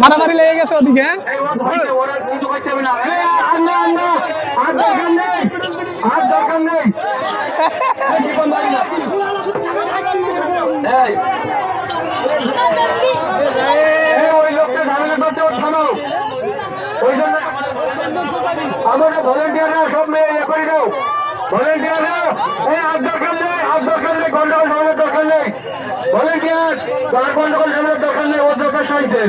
মারামারি লেগে গেছে ওদিকে। আমাদের ভলেন্টিয়াররা সব মেয়ে ইয়ে করে দাও। ভলেন্টিয়াররা হাত দরকার নেই, হাত দরকার নেই, গন্ডগোল সামনের দরকার নেই। ভলেন্টিয়ার গন্ডগোল সামনের দরকার নেই, ও যথেষ্ট হয়েছে।